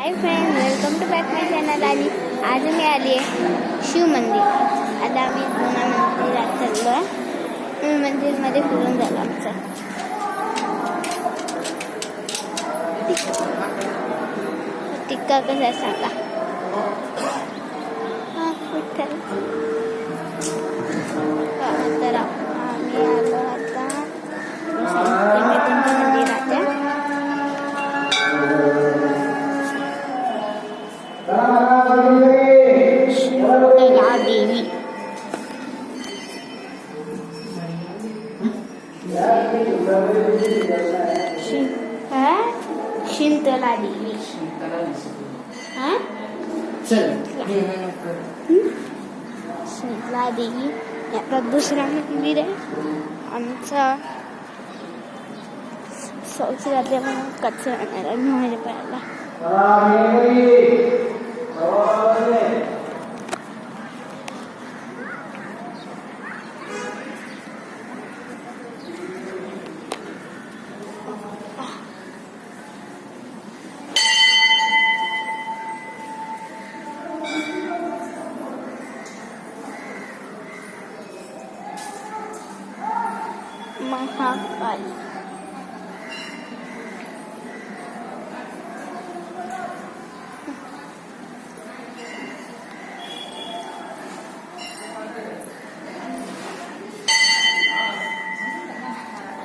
High friend, welcome to back my channel. आणि आज मी आली आहे शिव मंदिर. आता आम्ही जुना मंदिरात चाललो आहे. मंदिरमध्ये फिरून झालं आमचं. टिक्का कसा सांगा. तर आम्ही आलो आता मंदिरात. शिंतला देवी. शिंतला देवी. शिंतला देवी आता दुसरा मंदिर आहे आमचा. सौशीरातल्या कच्चा येणार आहे माझ्या पायाला. महाकाली.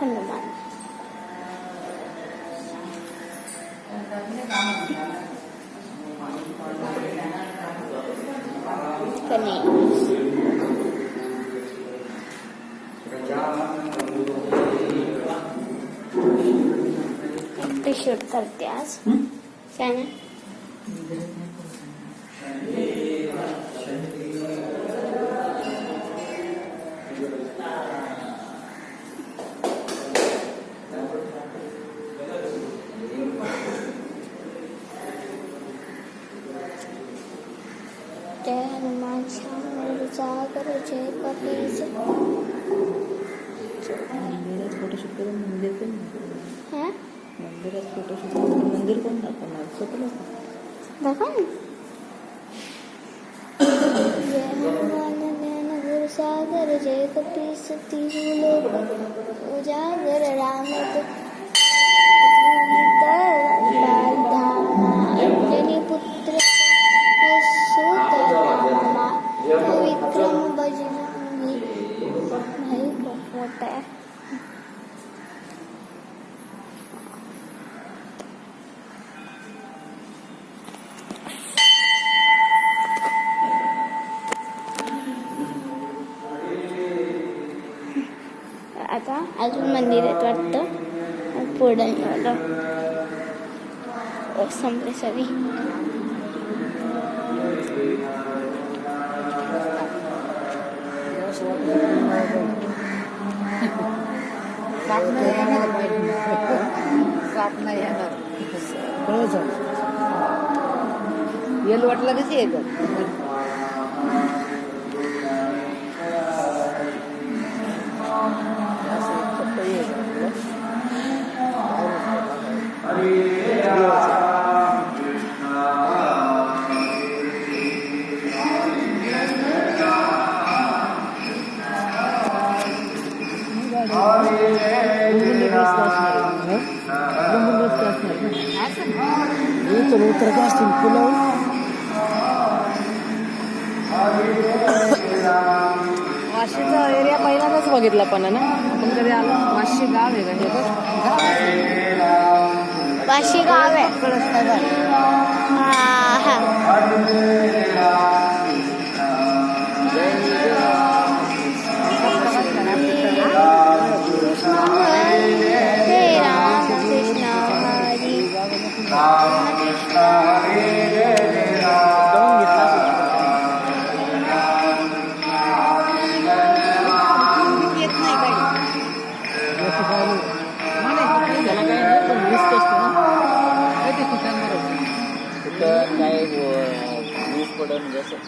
हनुमान. गणेश. शूट करते आज. चॅनल जय हनुमान श्याम जागर जय कपीस. फोटोशूट करून मंदिर पण मंदिरात फोटोशूट मंदिर पण दाखवणार स्वतःला दाखवा ना. जय हनुमान ज्ञान गुरु सागर जय कपीस तिहु लोक उजागर राम अंजनी पुत्र सुत रामा विक्रम बजरंगी. भाई खूप मोठा आहे. आता अजून मंदिर आहेत वाटतं. पुढे आलं संपले सगळी. येल वाटलं कशी येतं. वाशीचा एरिया पहिल्यांदाच बघितला पण ना आपण कधी आलो. वाशी गाव आहे का हे? वाशी गाव आहे. हे राम कृष्ण हरी कृष्ण काय वीज पडून जसं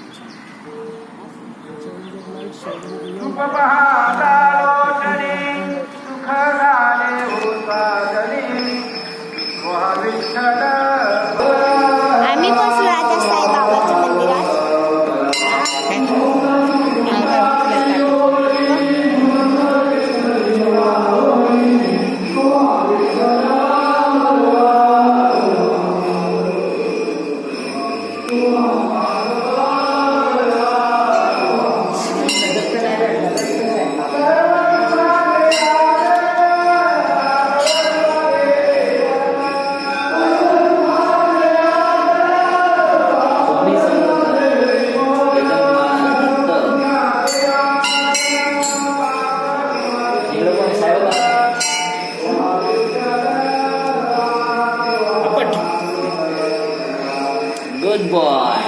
good boy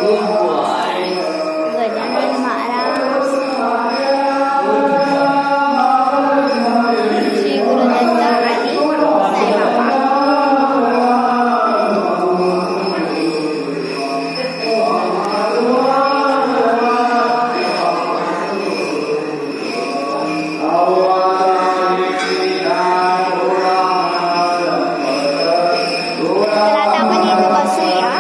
good boy. Gajanan Maharaj Shri Gurudatt आणि साईबाबा. तर आता आपण इथं बसूया.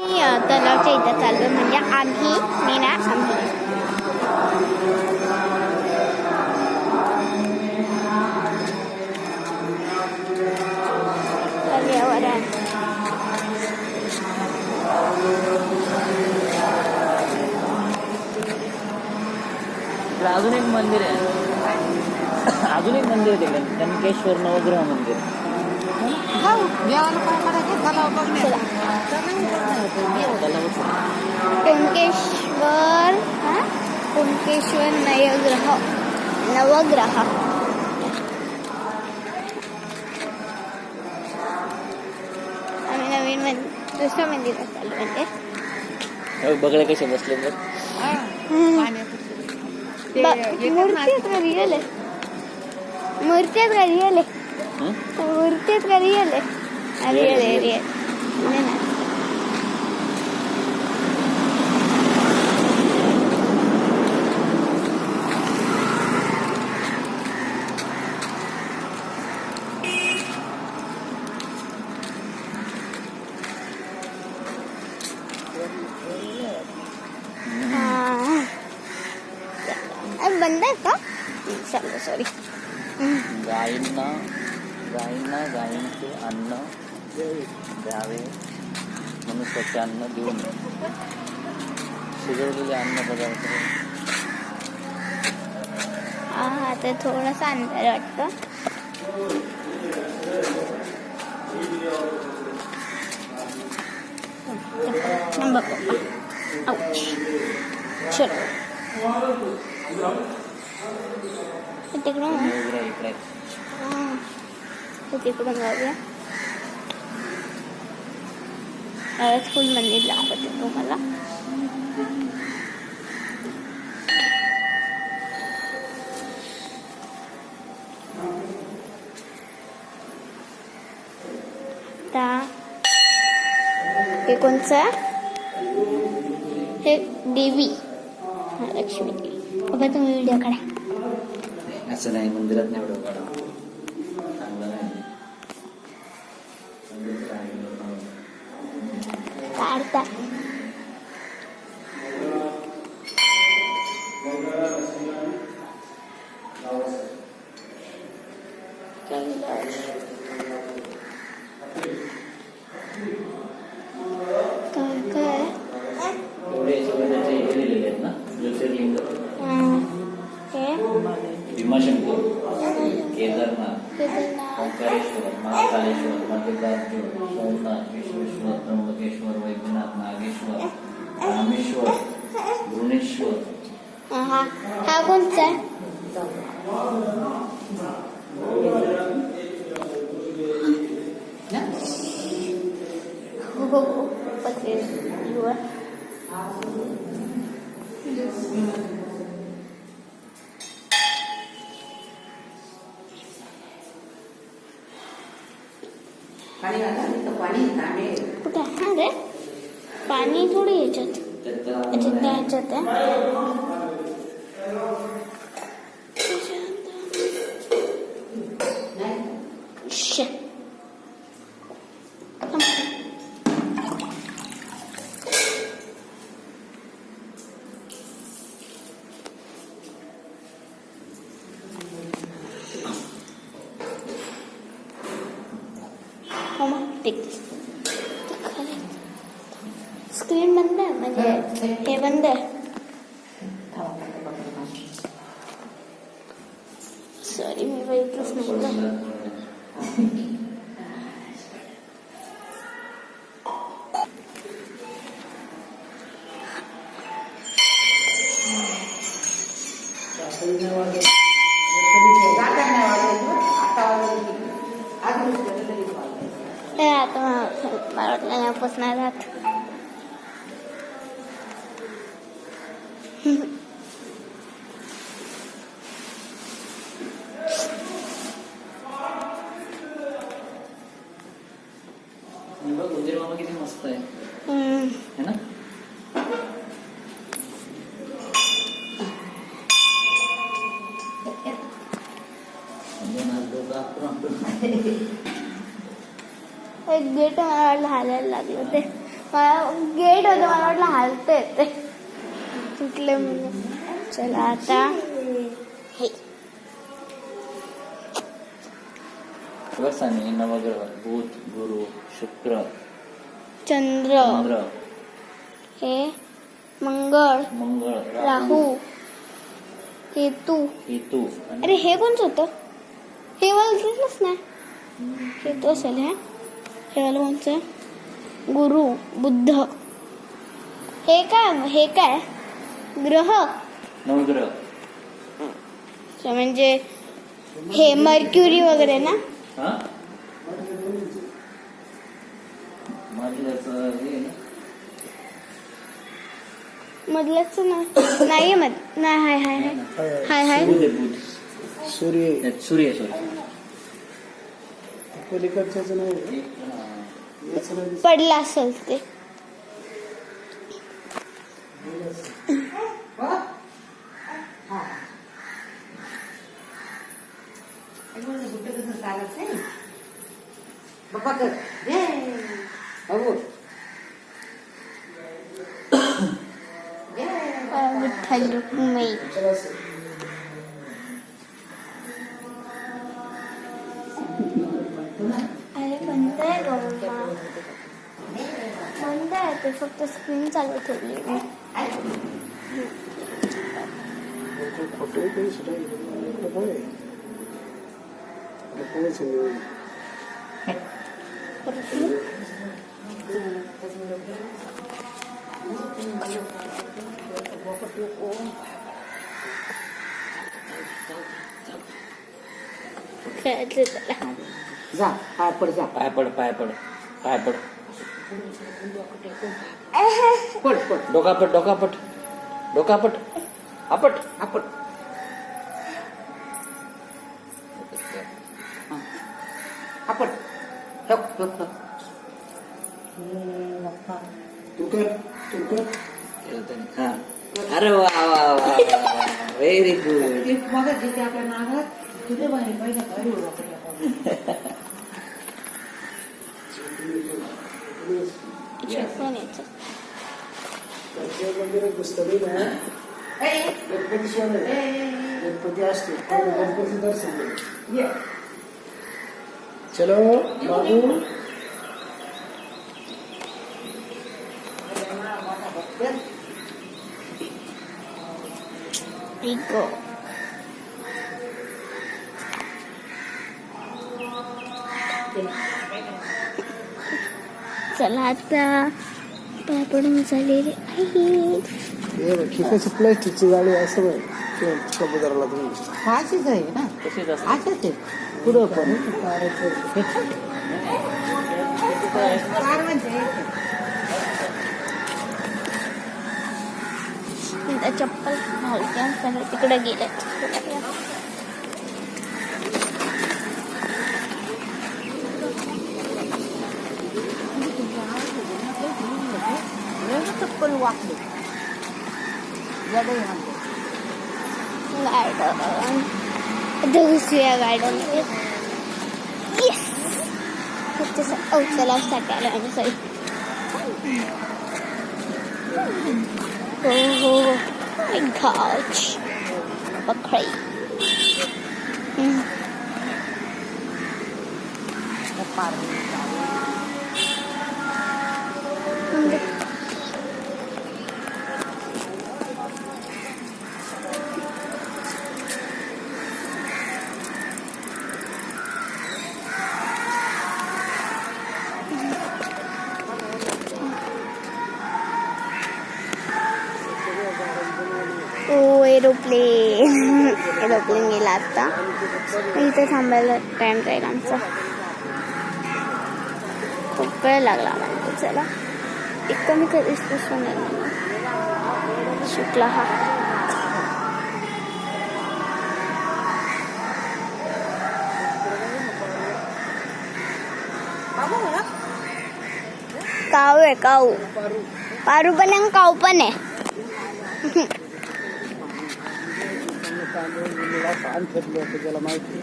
मी तलावच्या इथं चाललो, म्हणजे आम्ही. पर्यावरण इकडे अजून एक मंदिर आहे. अजून एक मंदिर आहे तिकडे, कनकेश्वर नवग्रह मंदिर. कुणकेश्वर नवग्रह. आम्ही नवीन दुसरं मंदिरात चाललो. म्हणजे बघले कसे बसले बघ. मूर्तीत का रिअल आहे? मूर्तीत का रिअल आहे? मूर्तीत का रिअल आहे? रिअल आहे, रिअल. नाही ना. बंद आहे का? सॉरी. गायींना गायींचे अन्न द्यावे म्हणून स्वच्छ अन्न देऊ नये. शिजवलेले अन्न पदार्थ. हा, तर थोडासा अंतर वाटतं. तिकडून जाऊया. फुल मंदिर दाखवते तुम्हाला. हे कोणचं? हे देवी लक्ष्मी देवी. बघा तुम्ही व्हिडिओ काढा. असं नाही, मंदिरात नाही व्हिडिओ काढा. चांगलं नाही. काढता. भीमाशंकर, केदारनाथ, ओंकारेश्वर, महाकालेश्वर, मल्लिकार्जुन, सोमनाथ, विश्वेश्वर, त्र्यंबकेश्वर, वैद्यनाथ, नागेश्वर, रामेश्वर, भुवनेश्वर. हा कोणचा आहे? कुठे आहे रे? पाणी थोडी याच्यात. ह्याच्यात स्क्रीन बंद आहे, म्हणजे हे बंद आहे. सॉरी, मी बघितलंच नाही. मला वाटलं यापासून नाही राहत. उंदीर मामा किती मस्त आहे है ना. एक गेट मला वाटलं हालायला लागलं ते. मला गेट होतं मला वाटलं हालतं येते तुटले म्हणजे. चला आता हे शनी नवग्रह बुध गुरु शुक्र चंद्र, चंद्र हे मंगळ, मंगळ राहू, केतू. केतू अरे हे कोणचं होतं? हे मला दिसलंच नाही. केतू असेल हे. हे वाला कोणचं? गुरु, बुद्ध. हे काय ग्रह नवग्रह म्हणजे हे मर्क्युरी वगैरे ना. हा मधल्याचं हे ना. मधलंच नाहीये नाही. हाय बुध आहे, बुध. सूर्य सूर्य पलीकडच्याच नाही पडला असेल ते. विठ्ठल रुक्मिणी. अरे बंद आहे गं बंद आहे ते. फक्त स्क्रीन चालू ठेवली मी. खोटे काही खेळायचं त्याला. जा पाय पड जा पाय पड पड पड डोकापट आपट आपण आपण तू कर हा. अरे वा व्हेरी गुड. मग जिथे आपल्या नावात तुझे बाहेर पाहिजे मंदिरात पुस्तक ना गणपती स्वामी गणपती असते गणपती दर्शन घे. चलो बाबू Rico. चला आता पाय पडून झालेले आहेत. खिकाची प्लास्टिकची गाडी असं कबुतराला तुम्ही अशीच आहे ना तशीच असते. अशाच आहे पुढं पण चप्पल घालते सगळे तिकडे गेले. चप्पल वाकले गार्डन दुसऱ्या गार्डन चला सकाळी आम्ही सॉरी हो my gosh बकरी एरोप्लेन गेला आता. इथे थांबायला टाइम जाईल आमचा. खूप वेळ लागला मला चला एक कमी कधीच दिसून शिकला हा काऊ आहे काऊ पारू पण आहे काऊ पण आहे पान फेकलं होतं त्याला माहिती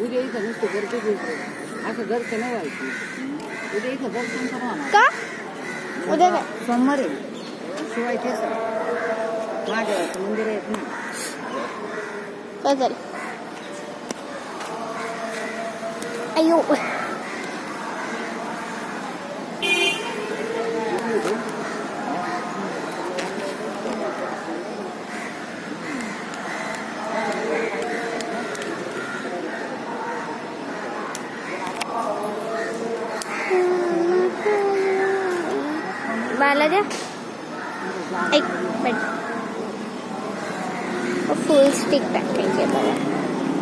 उद्या इथं नुसतं घरचं असं घरचं नाही व्हायचं उद्या इथं दर्शन करा का उद्या काय सोमवार आहे शिवाय तेच महादेवाचं मंदिर आहे ना चालेल अयो बाला द्या एक मिनिट फुल स्टिक टाकायची बघा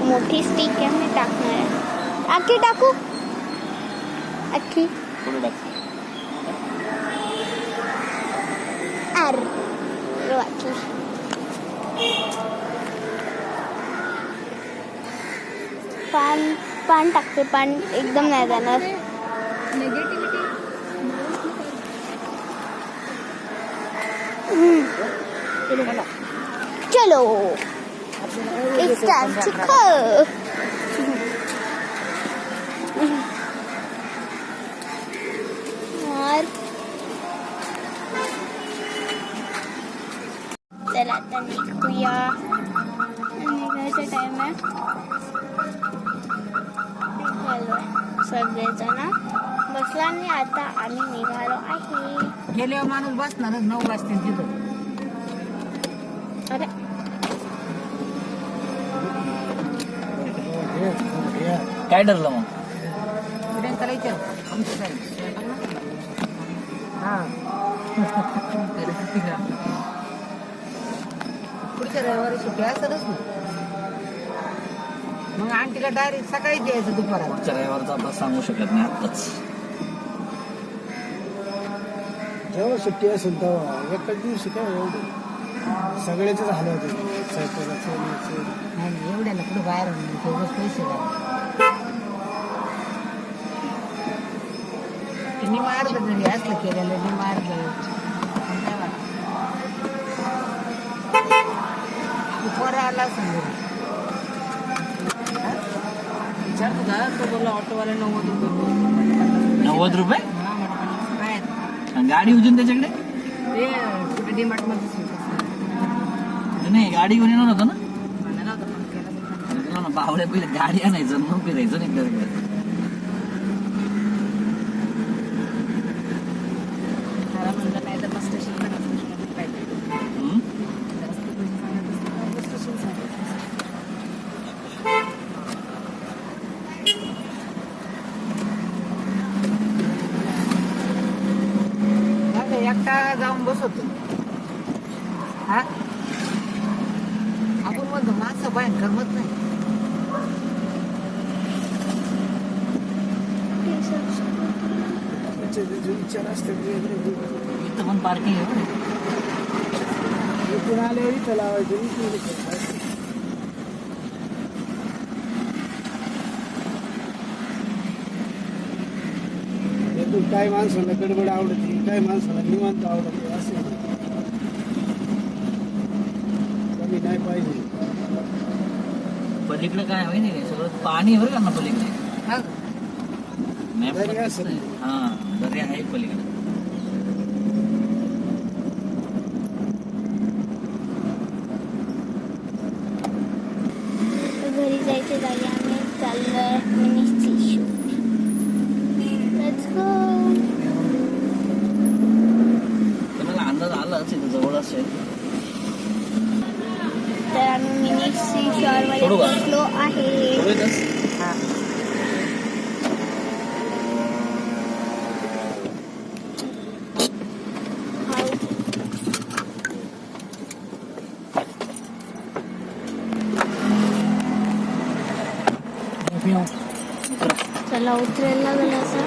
मोठी स्टिक आहे मी टाकणार आहे अख्खी टाकू अख्खी पुढे टाक. वाटली पान टाकते पान एकदम नाही जाणार चलो इट्स टाइम टू गो और चला आता निघूया निघायचा टाइम आहे निघालोय सगळेजण बसला आणि आता आम्ही निघालो आहे गेल्यावर माणूस बसणारच 9 वाजता तिथं अरे काय ठरलं मग प्रियंकाला विचार आमचं काय हा पुढच्या रविवारी सुट्टी असतच ना मग आंटीला डायरेक्ट सकाळी द्यायचं दुपारात पुढच्या रविवारचा आपण सांगू शकत नाही आत्ताच जेव्हा सुट्टी असेल तेव्हा एकाच दिवशी काय एवढं सगळ्याच झालं होतं स्वयंपाकाचं नाही एवढ्याला कुठं बाहेर तेवढंच पैसे मी मारलं जरी असलं केलेलं मी मारलं पोरं आला समजा विचारतो का तो बोलला ऑटोवाला 90 रुपये हा म्हटलं काय गाडी उजून त्याच्याकडे ते कुठे डीमार्ट मध्ये नाही गाडी घेऊन येणार होतं ना म्हणाला होता पण केला तुला ना बावड्या पहिले गाडी आणायचं मग फिरायचं नाही एकदा त्याला म्हणलं नाही तर बस स्टेशन पण पाहिजे बस स्टेशन एकटा जाऊन बसवतो हा आपण म्हणतो माणसं बाहेर करमत नाही विचार असते इथं पण पार्किंग आहे बरं. इथून आल्यावर इथं लावायचं इथून इथं. इथून काय माणसाला गडबड आवडते काय माणसाला निवांत आवडते असं कमी नाही पाहिजे पलीकडे काय होई नाही सगळं पाणी आहे बरं का ना पलीकडे हा मॅप दर्या असेल. हा दर्या आहे पलीकडे घरी जायच्या जागी आम्ही चाललोय मिनीची शूट लेट्स गो तुम्हाला अंदाज आलाच इथं जवळ असेल तर आम्ही मिनीची शॉरमध्ये सोडू का? पोहोचलो आहे थोडंच हा चला उतरायला लागला असं.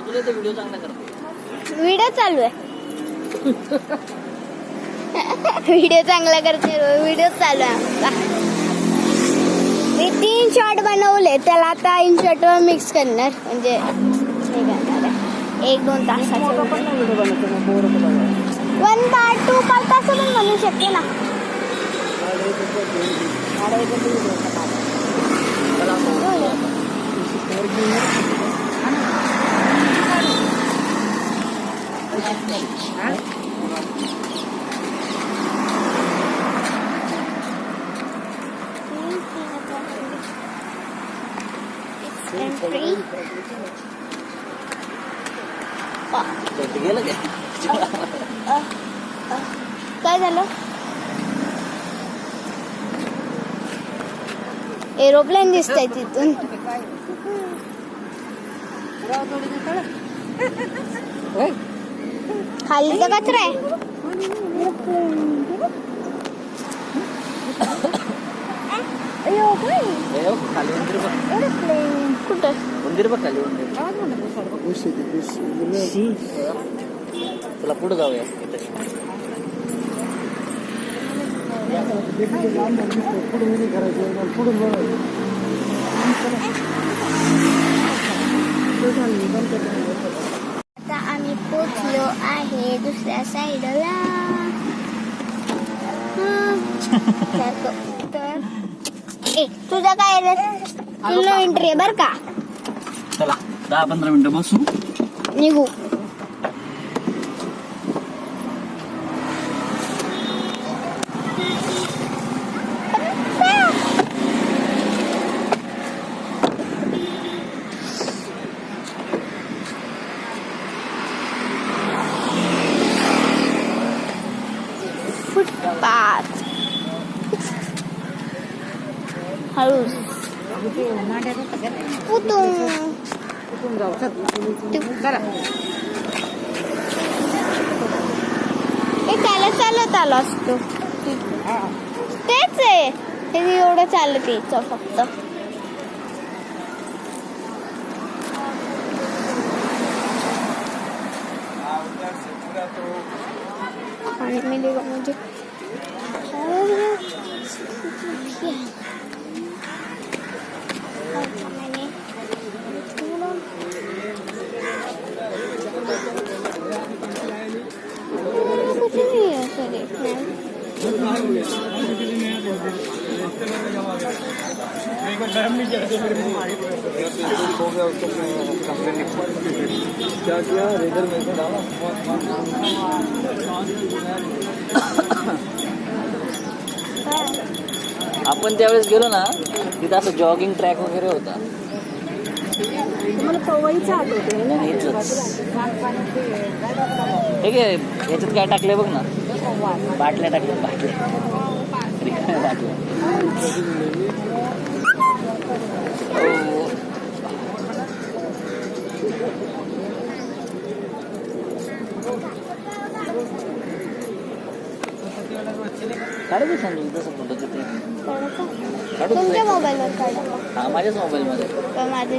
तुला ते व्हिडिओ चांगला करतो. व्हिडिओ चालू आहे. व्हिडिओ चांगला करते. व्हिडिओ चालू आहे आमचा. मी 3 शॉट बनवले, त्याला आता इन शॉट वर मिक्स करणार, म्हणजे हे करणार आहे 1-2 तासाचा. 1 पार्ट 2 पार्ट असं पण बनवू शकते ना. Entry. गेलं काय झालं? एरोप्लेन दिसतंय तिथून. खाली तर कचरा आहे. खाली मंदिर बघ. कुठं? मंदिर बघ खाली मंदिर. तुला पुढे जाऊया. आता आम्ही पोचलो आहे दुसऱ्या साईडला. तर तुझा काय रे? तुला एंट्री आहे बर का. चला 10-15 मिनिटं बसू. निघू. फुटपाथ हळूच त्याला चालत आलो असतो. तेच आहे ते एवढं चालत यायचं फक्त. आणि मी म्हणजे कुछ नहीं है ऐसा देखने. क्या किया रेजर में से डाला. आपण त्यावेळेस गेलो ना तिथं असं जॉगिंग ट्रॅक वगैरे होता. तुम्हाला पवईचं आठवतंय ना? हे घे ह्याच्यात काय टाकलंय बघ ना. बाटल्या टाकल्या. रिकाम्या बाटल्या. काढू सांगू तसं फोटो तिथे. तुमच्या मोबाईलवर काढा. हा माझ्याच मोबाईलमध्ये. माझे